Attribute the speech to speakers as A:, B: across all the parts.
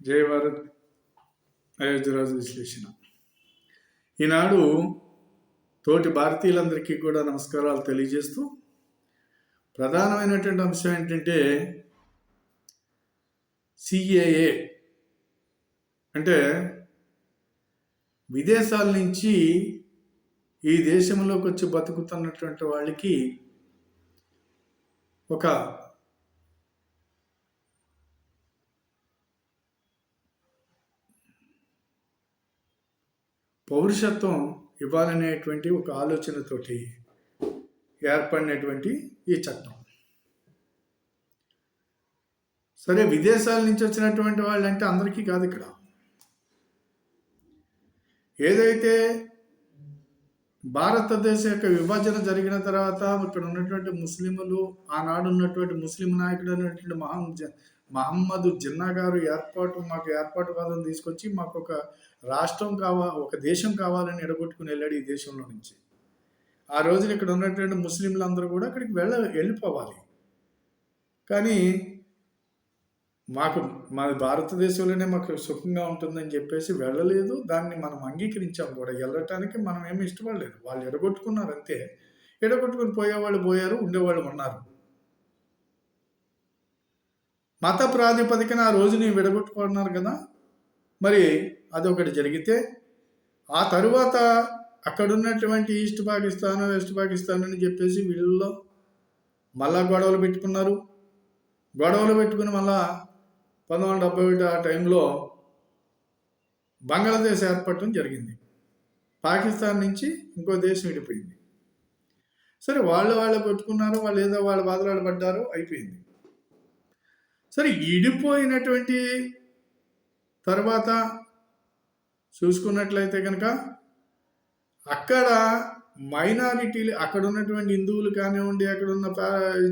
A: జై భారత్. అయోధ్యరాజు విశ్లేషణ. ఈనాడు తోటి భారతీయులందరికీ కూడా నమస్కారాలు తెలియజేస్తూ ప్రధానమైనటువంటి అంశం ఏంటంటే సిఏఏ అంటే విదేశాల నుంచి ఈ దేశంలోకి వచ్చి బతుకుతున్నటువంటి వాళ్ళకి ఒక పౌరుషత్వం ఇవ్వాలనేటువంటి ఒక ఆలోచనతోటి ఏర్పడినటువంటి ఈ చట్టం. సరే, విదేశాల నుంచి వచ్చినటువంటి వాళ్ళు అంటే అందరికీ కాదు. ఇక్కడ ఏదైతే భారతదేశం యొక్క విభజన జరిగిన తర్వాత ఇక్కడ ఉన్నటువంటి ముస్లింలు, ఆనాడు ఉన్నటువంటి ముస్లిం నాయకుడు అనేటువంటి మహమ్మద్ జిన్నా గారు మాకు ఏర్పాటువాదం తీసుకొచ్చి మాకు ఒక రాష్ట్రం ఒక దేశం కావాలని ఎడగొట్టుకుని వెళ్ళాడు ఈ దేశంలో నుంచి. ఆ రోజున ఇక్కడ ఉన్నటువంటి ముస్లింలందరూ కూడా అక్కడికి వెళ్ళిపోవాలి. కానీ మన భారతదేశంలోనే మాకు సుఖంగా ఉంటుందని చెప్పేసి వెళ్ళలేదు. దాన్ని మనం అంగీకరించాం కూడా. వెళ్ళటానికి మనం ఏమి ఇష్టపడలేదు. వాళ్ళు ఎడగొట్టుకున్నారు అంతే. ఎడగొట్టుకుని పోయేవాళ్ళు పోయారు, ఉండేవాళ్ళు ఉన్నారు. మత ప్రాతిపదికన ఆ రోజుని విడగొట్టుకున్నారు కదా. మరి అదొకటి జరిగితే ఆ తరువాత అక్కడ ఉన్నటువంటి ఈస్ట్ పాకిస్తాన్, వెస్ట్ పాకిస్తాన్ అని చెప్పేసి వీళ్ళలో మళ్ళా గొడవలు పెట్టుకున్నారు. గొడవలు పెట్టుకుని మళ్ళా 1971 ఆ టైంలో బంగ్లాదేశ్ ఏర్పడటం జరిగింది. పాకిస్తాన్ నుంచి ఇంకో దేశం విడిపోయింది. సరే, వాళ్ళు కొట్టుకున్నారు, వాళ్ళు ఏదో వాళ్ళ బాధలు పడ్డారు, అయిపోయింది. సరే, విడిపోయినటువంటి తర్వాత చూసుకున్నట్లయితే కనుక అక్కడ మైనారిటీలు, అక్కడ ఉన్నటువంటి హిందువులు కానివ్వండి, అక్కడ ఉన్న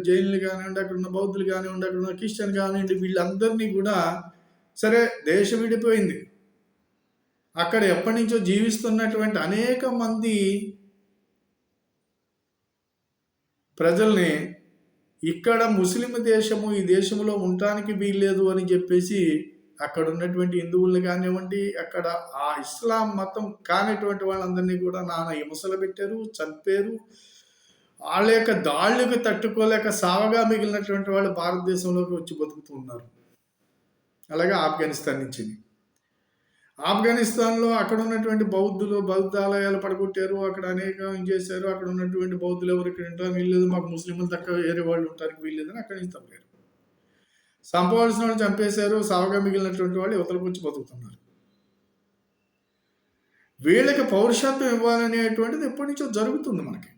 A: జైన్లు కానివ్వండి, అక్కడ ఉన్న బౌద్ధులు కానివ్వండి, అక్కడ ఉన్న క్రిస్టియన్ కానివ్వండి, వీళ్ళందరినీ కూడా సరే దేశం విడిపోయింది. అక్కడ ఎప్పటి నుంచో జీవిస్తున్నటువంటి అనేక మంది ప్రజల్ని ఇక్కడ ముస్లిం దేశము, ఈ దేశంలో ఉండటానికి వీల్లేదు అని చెప్పేసి అక్కడ ఉన్నటువంటి హిందువుల్ని కానివ్వండి, అక్కడ ఆ ఇస్లాం మతం కానిటువంటి వాళ్ళందరినీ కూడా హింసలు పెట్టారు, చంపారు. వాళ్ళ యొక్క దాళ్ళకు తట్టుకోలేక సావగా మిగిలినటువంటి వాళ్ళు భారతదేశంలోకి వచ్చి బతుకుతూ ఉన్నారు. అలాగే ఆఫ్ఘనిస్తాన్ నుంచి. ఆఫ్ఘనిస్తాన్లో అక్కడ ఉన్నటువంటి బౌద్ధాలయాలు పడగొట్టారు, అక్కడ అనేకం చేశారు. అక్కడ ఉన్నటువంటి బౌద్ధులు ఎవరు ఇక్కడ ఉంటారు వీల్లేదు, మాకు ముస్లింలు తక్కువ వేరే వాళ్ళు ఉంటానికి వీల్లేదని అక్కడి నుంచి తప్పలేరు. చంపవలసిన వాళ్ళు చంపేశారు, సావగా మిగిలినటువంటి వాళ్ళు యువతలకు వచ్చి బతుకుతున్నారు. వీళ్ళకి పౌరుషత్వం ఇవ్వాలనేటువంటిది ఎప్పటి నుంచో జరుగుతుంది మనకి.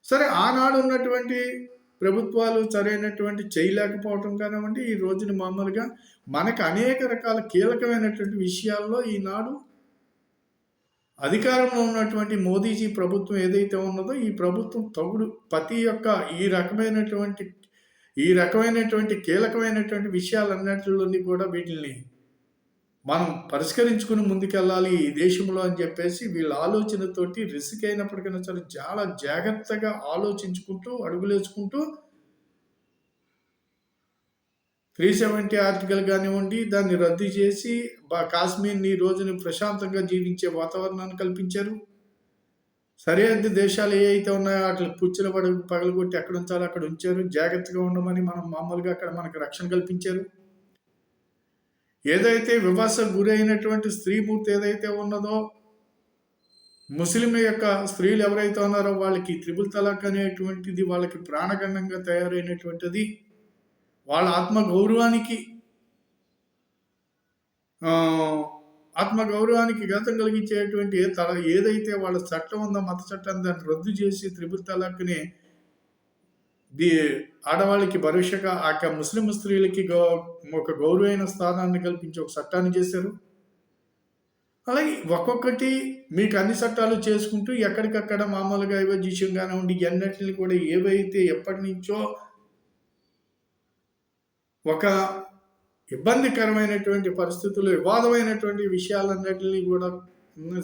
A: సరే, ఆనాడు ఉన్నటువంటి ప్రభుత్వాలు సరైనటువంటి చేయలేకపోవటం కానివ్వండి, ఈ రోజున మామూలుగా మనకు అనేక రకాల కీలకమైనటువంటి విషయాల్లో ఈనాడు అధికారంలో ఉన్నటువంటి మోదీజీ ప్రభుత్వం ఏదైతే ఉన్నదో, ఈ ప్రభుత్వం ప్రతి ఒక్క ఈ రకమైనటువంటి కీలకమైనటువంటి విషయాలన్నింటిలోని కూడా వీటిని మనం పరిష్కరించుకుని ముందుకెళ్ళాలి ఈ దేశంలో అని చెప్పేసి వీళ్ళ ఆలోచనతోటి రిస్క్ అయినప్పటికైనా సరే చాలా జాగ్రత్తగా ఆలోచించుకుంటూ అడుగులేసుకుంటూ 370 ఆర్టికల్ కానివ్వండి దాన్ని రద్దు చేసి కాశ్మీర్ని ఈ రోజుని ప్రశాంతంగా జీవించే వాతావరణాన్ని కల్పించారు. సరిహద్దు దేశాలు ఏ అయితే ఉన్నాయో వాటిని పుచ్చుల పగలగొట్టి ఎక్కడ ఉంచాలో అక్కడ ఉంచారు. జాగ్రత్తగా ఉండమని మనం మామూలుగా అక్కడ మనకు రక్షణ కల్పించారు. ఏదైతే వివక్షకు గురి అయినటువంటి స్త్రీమూర్తి ఏదైతే ఉన్నదో, ముస్లిం యొక్క స్త్రీలు ఎవరైతే ఉన్నారో వాళ్ళకి త్రిపుల్ తలాక్ అనేటువంటిది వాళ్ళకి ప్రాణగండంగా తయారైనటువంటిది. వాళ్ళ ఆత్మగౌరవానికి ఘాతం కలిగించేటువంటి ఏదైతే వాళ్ళ చట్టం ఉందో, మత చట్టం, దాన్ని రద్దు చేసి త్రిపుల్ తలాక్ని ఆడవాళ్ళకి భవిష్యగా ఆ ముస్లిం స్త్రీలకి ఒక గౌరవమైన స్థానాన్ని కల్పించి ఒక చట్టాన్ని చేశారు. అలాగే ఒక్కొక్కటి మీకు అన్ని చట్టాలు చేసుకుంటూ ఎక్కడికక్కడ మామూలుగా విషయం కానివ్వండి, అన్నిటిని కూడా ఏవైతే ఎప్పటి నుంచో ఒక ఇబ్బందికరమైనటువంటి పరిస్థితులు, వివాదమైనటువంటి విషయాలన్నిటిని కూడా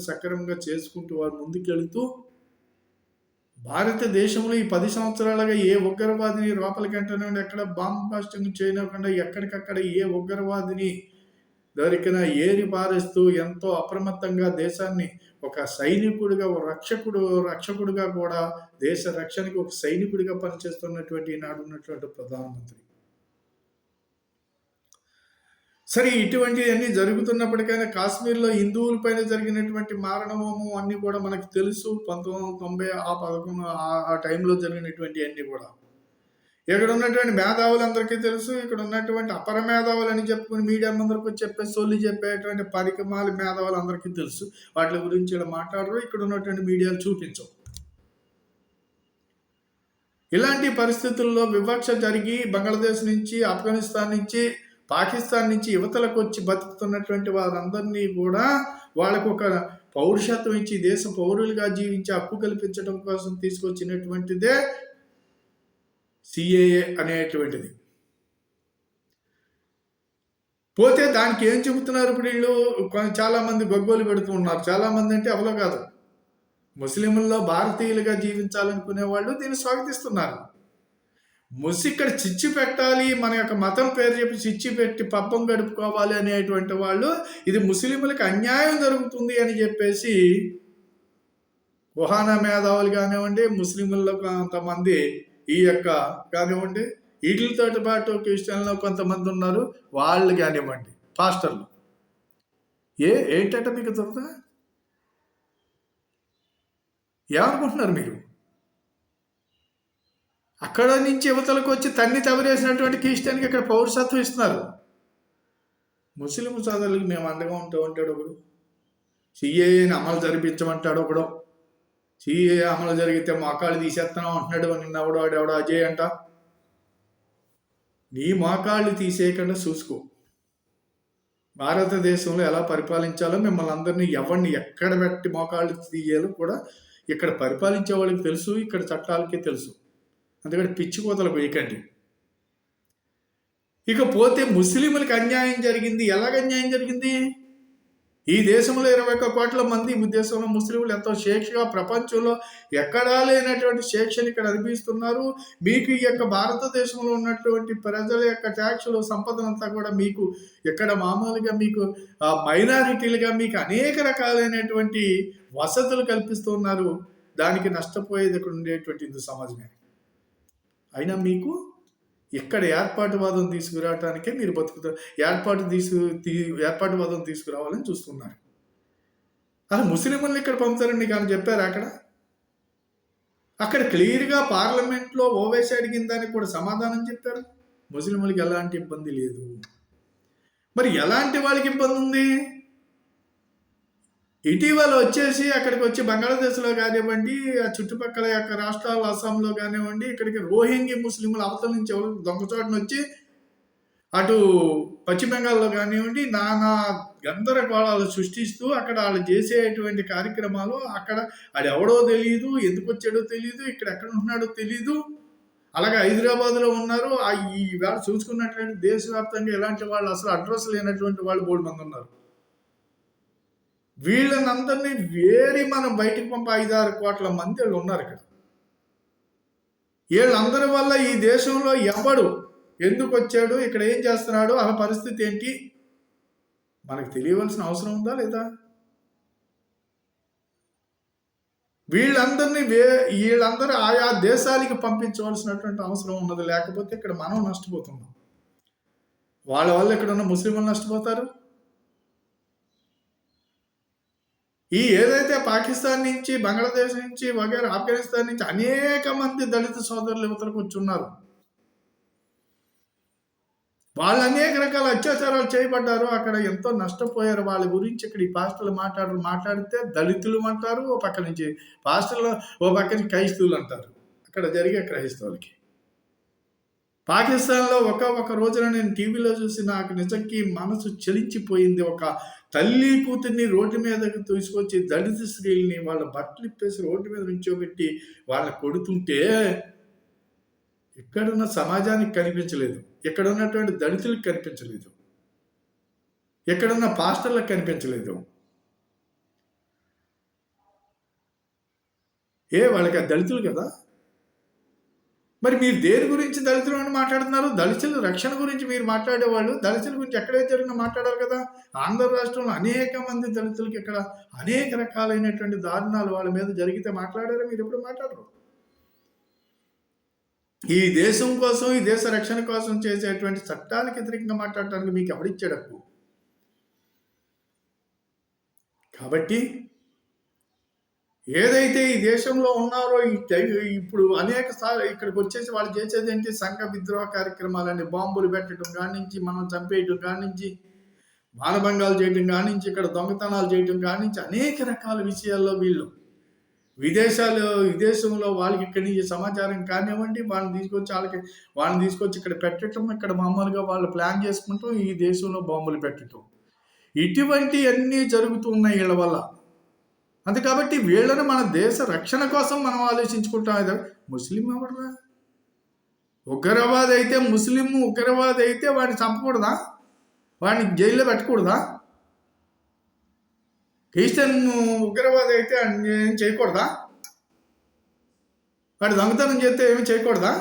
A: సక్రమంగా చేసుకుంటూ వారు ముందుకెళ్తూ భారతదేశంలో ఈ 10 సంవత్సరాలుగా ఏ ఉగ్రవాదిని లోపలికి ఎంటనండి, ఎక్కడ బాంబ్ బాస్టింగ్ చేయనివ్వకుండా ఎక్కడికక్కడ ఏ ఉగ్రవాదిని దొరికినా ఏరి పారేస్తూ ఎంతో అప్రమత్తంగా దేశాన్ని ఒక సైనికుడిగా, ఒక రక్షకుడిగా కూడా దేశ రక్షణకి ఒక సైనికుడిగా పనిచేస్తున్నటువంటి ఈనాడు ఉన్నటువంటి ప్రధానమంత్రి. సరే, ఇటువంటివన్నీ జరుగుతున్నప్పటికైనా కాశ్మీర్‌లో హిందువుల పైన జరిగినటువంటి మారణహోమం అన్నీ కూడా మనకు తెలుసు. 1990 ఆ టైంలో జరిగినటువంటియన్నీ కూడా. ఇక్కడ ఉన్నటువంటి మేధావులందరికీ తెలుసు. ఇక్కడ ఉన్నటువంటి అపర మేధావులని చెప్పుకొని మీడియా ముందరకు వచ్చి సొల్లు చెప్పేటువంటి పరికమాల మేధావులందరికీ తెలుసు. వాటి గురించి ఇలా మాట్లాడరు. ఇక్కడ ఉన్నటువంటి మీడియాలు చూపించవు. ఇలాంటి పరిస్థితుల్లో వివక్ష జరిగి బంగ్లాదేశ్ నుంచి, ఆఫ్ఘనిస్తాన్ నుంచి, పాకిస్తాన్ నుంచి యువతలకు వచ్చి బతుకుతున్నటువంటి వారందరినీ కూడా వాళ్ళకు ఒక పౌరుషత్వం ఇచ్చి దేశ పౌరులుగా జీవించే హక్కు కల్పించడం కోసం తీసుకొచ్చినటువంటిదే సిఏఏ అనేటువంటిది. పోతే దానికి ఏం చెబుతున్నారు ఇప్పుడు వీళ్ళు? చాలామంది గొగ్గోలు పెడుతూ ఉన్నారు. చాలామంది అంటే ఎవరో కాదు, ముస్లింల్లో భారతీయులుగా జీవించాలనుకునే వాళ్ళు దీన్ని స్వాగతిస్తున్నారు. ఇక్కడ చిచ్చు పెట్టాలి, మన యొక్క మతం పేరు చెప్పి చిచ్చు పెట్టి పబ్బం గడుపుకోవాలి అనేటువంటి వాళ్ళు, ఇది ముస్లింలకు అన్యాయం జరుగుతుంది అని చెప్పేసి కుహానా మేధావులు కానివ్వండి, ముస్లింల్లో కొంతమంది ఈ యొక్క కానివ్వండి, వీటితో పాటు క్రిస్టియన్లో కొంతమంది ఉన్నారు, వాళ్ళు కానివ్వండి పాస్టర్లు. ఏంటంటే మీకు దొరకదా? ఏమనుకుంటున్నారు మీరు? అక్కడ నుంచి యువతలకు వచ్చి తన్ని తవరేసినటువంటి క్రిస్టియన్కి ఇక్కడ పౌరసత్వం ఇస్తున్నారు. ముస్లిం సోదరులకు మేము అండగా ఉంటామంటాడు ఒకడు. సిఏఏని అమలు జరిపించమంటాడు ఒకడు. సిఏఏ అమలు జరిగితే మోకాళ్ళు తీసేస్తున్నాం అంటున్నాడు. ఎవడో అజయ్ అంట. నీ మోకాళ్ళు తీసేయకుండా చూసుకో. భారతదేశంలో ఎలా పరిపాలించాలో మిమ్మల్ని అందరినీ ఎవరిని ఎక్కడ పెట్టి మోకాళ్ళు తీయాలో కూడా ఇక్కడ పరిపాలించే వాళ్ళకి తెలుసు, ఇక్కడ చట్టాలకే తెలుసు. అందుకని పిచ్చి కోతలు వేయకండి. ఇకపోతే ముస్లింలకు అన్యాయం జరిగింది. ఎలాగ అన్యాయం జరిగింది? ఈ దేశంలో 21 కోట్ల మంది దేశంలో ముస్లింలు ఎంతో స్వేచ్ఛగా ప్రపంచంలో ఎక్కడా లేనటువంటి స్వేచ్ఛను ఇక్కడ అనిపిస్తున్నారు. మీకు ఈ యొక్క భారతదేశంలో ఉన్నటువంటి ప్రజల యొక్క ట్యాక్సులు సంపదనంతా కూడా మీకు ఇక్కడ మామూలుగా మీకు మైనారిటీలుగా మీకు అనేక రకాలైనటువంటి వసతులు కల్పిస్తున్నారు. దానికి నష్టపోయేది ఇక్కడ ఉండేటువంటి హిందూ సమాజమే. అయినా మీకు ఇక్కడ ఏర్పాటువాదం తీసుకురావడానికే మీరు బతుకుతారు. ఏర్పాటువాదం తీసుకురావాలని చూస్తున్నారు. అసలు ముస్లింలను ఇక్కడ పంపుతారని కానీ చెప్పారు. అక్కడ క్లియర్గా పార్లమెంట్లో ఓవైసీ అడిగిన దానికి కూడా సమాధానం చెప్పారు. ముస్లింలకు ఎలాంటి ఇబ్బంది లేదు. మరి ఎలాంటి వాళ్ళకి ఇబ్బంది ఉంది? ఇటీవల వచ్చేసి అక్కడికి వచ్చి బంగ్లాదేశ్లో కానివ్వండి, ఆ చుట్టుపక్కల యొక్క రాష్ట్రాలు అస్సాంలో కానివ్వండి, ఇక్కడికి రోహింగ్యా ముస్లింలు అవతల నుంచి దొంగచాటును వచ్చి అటు పశ్చిమ బెంగాల్లో కానివ్వండి నానా గందరగోళాలు సృష్టిస్తూ అక్కడ వాళ్ళు చేసేటువంటి కార్యక్రమాలు, అక్కడ అది ఎవడో తెలియదు, ఎందుకు వచ్చాడో తెలియదు, ఇక్కడ ఎక్కడ ఉంటున్నాడో తెలియదు. అలాగే హైదరాబాద్లో ఉన్నారు. ఈ వేళ చూసుకున్నటువంటి దేశవ్యాప్తంగా ఇలాంటి వాళ్ళు అసలు అడ్రస్ లేనటువంటి వాళ్ళు 3 మంది ఉన్నారు. వీళ్ళనందరినీ వేరి మనం బయటకు పంప 5-6 కోట్ల మంది వాళ్ళు ఉన్నారు ఇక్కడ. వీళ్ళందరి వల్ల ఈ దేశంలో ఎవడు ఎందుకు వచ్చాడు, ఇక్కడ ఏం చేస్తున్నాడు, ఆ పరిస్థితి ఏంటి మనకు తెలియవలసిన అవసరం ఉందా లేదా? వీళ్ళందరూ ఆయా దేశాలకి పంపించవలసినటువంటి అవసరం ఉన్నది. లేకపోతే ఇక్కడ మనం నష్టపోతున్నాం. వాళ్ళ వల్ల ఇక్కడ ఉన్న ముస్లింలు నష్టపోతారు. ఏదైతే పాకిస్తాన్ నుంచి, బంగ్లాదేశ్ నుంచి వగైరా ఆఫ్ఘనిస్తాన్ నుంచి అనేక మంది దళిత సోదరులు యువతలకు వచ్చి ఉన్నారు. వాళ్ళు అనేక రకాల అత్యాచారాలు చేయబడ్డారు. అక్కడ ఎంతో నష్టపోయారు. వాళ్ళ గురించి ఇక్కడ ఈ పాస్టర్లు మాట్లాడితే దళితులు అంటారు, ఓ పక్క నుంచి పాస్టర్లు, ఓ పక్క నుంచి క్రైస్తవులు అంటారు. అక్కడ జరిగే క్రైస్తవులకి పాకిస్తాన్లో ఒక రోజున నేను టీవీలో చూసి నాకు నిజంకి మనసు చలించిపోయింది. ఒక తల్లి కూతుర్ని రోడ్డు మీదకి తీసుకొచ్చి దళిత స్త్రీల్ని వాళ్ళ బట్టలు ఇప్పేసి రోడ్డు మీద నుంచోబెట్టి వాళ్ళ కొడుతుంటే ఇక్కడున్న సమాజానికి కనిపించలేదు, ఇక్కడ ఉన్నటువంటి దళితులకు కనిపించలేదు, ఎక్కడున్న పాస్టర్లకు కనిపించలేదు. వాళ్ళకి దళితులు కదా. మరి మీరు దేని గురించి దళితులు అని మాట్లాడుతున్నారు? దళితుల రక్షణ గురించి మీరు మాట్లాడేవాళ్ళు దళితుల గురించి ఎక్కడైతే జరిగినా మాట్లాడారు కదా. ఆంధ్ర రాష్ట్రంలో అనేక మంది దళితులకి ఇక్కడ అనేక రకాలైనటువంటి దారుణాలు వాళ్ళ మీద జరిగితే మాట్లాడారా? మీరు ఎప్పుడు మాట్లాడరు. ఈ దేశం కోసం, ఈ దేశ రక్షణ కోసం చేసేటువంటి చట్టాలకు వ్యతిరేకంగా మాట్లాడటానికి మీకు ఎవరిచ్చాడు హక్కు? కాబట్టి ఏదైతే ఈ దేశంలో ఉన్నారో ఇప్పుడు అనేక సార్లు ఇక్కడికి వచ్చేసి వాళ్ళు చేసేది ఏంటి? సంఘ విద్రోహ కార్యక్రమాలని, బాంబులు పెట్టడం కానించి, మనం చంపేయడం కానించి, మానభంగాలు చేయడం కానించి, ఇక్కడ దొంగతనాలు చేయడం కానించి అనేక రకాల విషయాల్లో వీళ్ళు విదేశంలో వాళ్ళకి ఇక్కడి నుంచి సమాచారం కానివ్వండి, వాళ్ళని తీసుకొచ్చి ఇక్కడ పెట్టడం, ఇక్కడ మామూలుగా వాళ్ళు ప్లాన్ చేసుకుంటాం, ఈ దేశంలో బాంబులు పెట్టడం, ఇటువంటివన్నీ జరుగుతున్నాయి వీళ్ళ వల్ల. అంతే కాబట్టి వీళ్ళని మన దేశ రక్షణ కోసం మనం ఆలోచించుకుంటాం. ముస్లిం ఎవడరా? ఉగ్రవాది అయితే, ముస్లిం ఉగ్రవాది అయితే వాడిని చంపకూడదా? వాడిని జైల్లో పెట్టకూడదా? క్రిస్టియన్ ఉగ్రవాది అయితే ఏం చేయకూడదా? వాడు దొంగతనం చేస్తే ఏమి చేయకూడదా?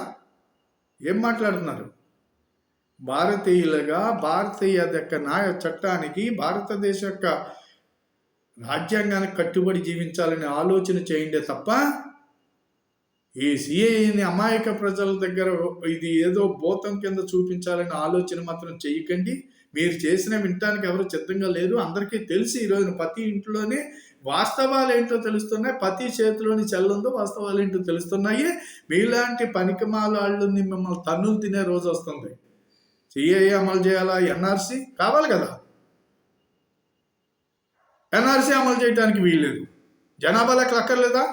A: ఏం మాట్లాడుతున్నారు? భారతీయులుగా భారతీయ చట్టానికి, భారతదేశ యొక్క రాజ్యాంగానికి కట్టుబడి జీవించాలని ఆలోచన చేయండి తప్ప ఈ సిఏని అమాయక ప్రజల దగ్గర ఇది ఏదో భూతం కింద చూపించాలని ఆలోచన మాత్రం చేయకండి. మీరు చేసిన వినటానికి ఎవరు సిద్ధంగా లేరు. అందరికీ తెలిసి ఈరోజు ప్రతి ఇంట్లోనే వాస్తవాలు ఏంటో తెలుస్తున్నాయి. ప్రతి చేతిలోని చెల్లుందో వాస్తవాలు ఏంటో తెలుస్తున్నాయి. మీలాంటి పనికిమాలాళ్ళని మిమ్మల్ని తన్నులు తినే రోజు వస్తుంది. సిఏఏ అమలు చేయాలా? ఎన్ఆర్సీ కావాలి కదా. ఎన్ఆర్సీ అమలు చేయడానికి వీల్లేదు. జనాభా లెక్కలు అక్కర్లేదా?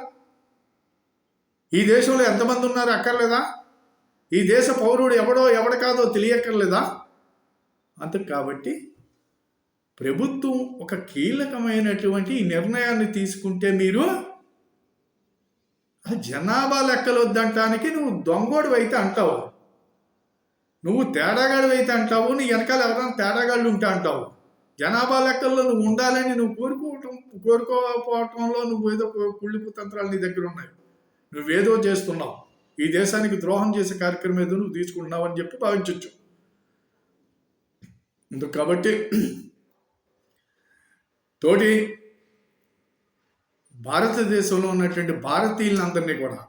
A: ఈ దేశంలో ఎంతమంది ఉన్నారు అక్కర్లేదా? ఈ దేశ పౌరుడు ఎవడు కాదో తెలియక్కర్లేదా? అంతే కాబట్టి ప్రభుత్వం ఒక కీలకమైనటువంటి నిర్ణయాన్ని తీసుకుంటే మీరు జనాభా లెక్కలు వద్దంటానికి నువ్వు దొంగోడు అయితే అంటావు, నువ్వు తేడాగాడు అయితే అంటావు, నీ వెనకాల ఎవరైనా తేడాగాళ్ళు ఉంటే అంటావు. జనాభా లెక్కల్లో నువ్వు ఉండాలని నువ్వు కోరుకోకపోవటంలో నువ్వు ఏదో కుళ్ళిపు తంత్రాలు నీ దగ్గర ఉన్నాయి. నువ్వేదో చేస్తున్నావు, ఈ దేశానికి ద్రోహం చేసే కార్యక్రమం ఏదో నువ్వు తీసుకుంటున్నావు అని చెప్పి భావించవచ్చు. కాబట్టి తోటి భారతదేశంలో ఉన్నటువంటి భారతీయులందరినీ కూడా,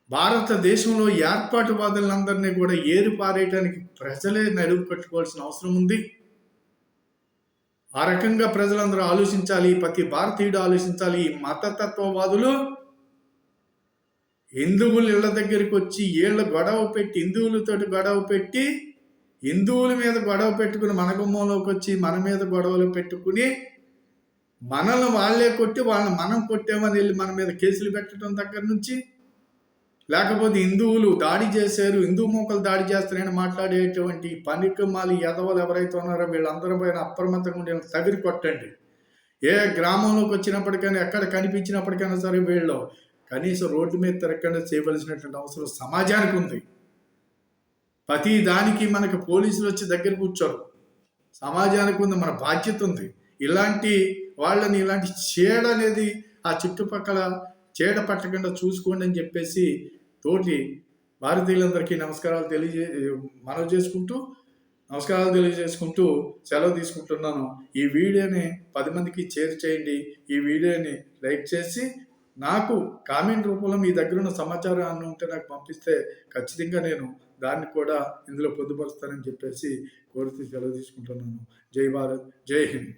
A: భారతదేశంలో ఏర్పాటువాదులందరినీ కూడా ఏరుపారేయటానికి ప్రజలే నడుము కట్టుకోవాల్సిన అవసరం ఉంది. ఆ రకంగా ప్రజలందరూ ఆలోచించాలి. ప్రతి భారతీయుడు ఆలోచించాలి. ఈ మతతత్వవాదులు హిందువుల ఇళ్ల దగ్గరికి వచ్చి హిందువులతోటి గొడవ పెట్టి హిందువుల మీద గొడవ పెట్టుకుని మన గుమ్మంలోకి వచ్చి మన మీద గొడవలు పెట్టుకుని మనల్ని వాళ్ళే కొట్టి వాళ్ళని మనం కొట్టామని వెళ్ళి మన మీద కేసులు పెట్టడం దగ్గర నుంచి, లేకపోతే హిందువులు దాడి చేశారు, హిందూ మూకలు దాడి చేస్తారని మాట్లాడేటువంటి పనికిమాలి ఎదవలు ఎవరైతే ఉన్నారో వీళ్ళందరి పైన అప్రమత్తంగా ఉండే తగిరి కొట్టండి. ఏ గ్రామంలోకి వచ్చినప్పటికైనా, ఎక్కడ కనిపించినప్పటికైనా సరే వీళ్ళు కనీసం రోడ్డు మీద తిరగకుండా చేయవలసినటువంటి అవసరం సమాజానికి ఉంది. ప్రతి దానికి మనకు పోలీసులు వచ్చి దగ్గర కూర్చోరు. సమాజానికి ఉంది, మన బాధ్యత ఉంది. ఇలాంటి వాళ్ళని, ఇలాంటి చీడ అనేది ఆ చుట్టుపక్కల చీడ పట్టకుండా చూసుకోండి అని చెప్పేసి తోటి భారతీయులందరికీ నమస్కారాలు తెలియజేసుకుంటూ సెలవు తీసుకుంటున్నాను. ఈ వీడియోని 10 మందికి షేర్ చేయండి. ఈ వీడియోని లైక్ చేసి నాకు కామెంట్ రూపంలో మీ దగ్గర ఉన్న సమాచారాన్ని ఉంటే నాకు పంపిస్తే ఖచ్చితంగా నేను దాన్ని కూడా ఇందులో పొందుపరుస్తానని చెప్పేసి కోరుతూ సెలవు తీసుకుంటున్నాను. జై భారత్, జై హింద్.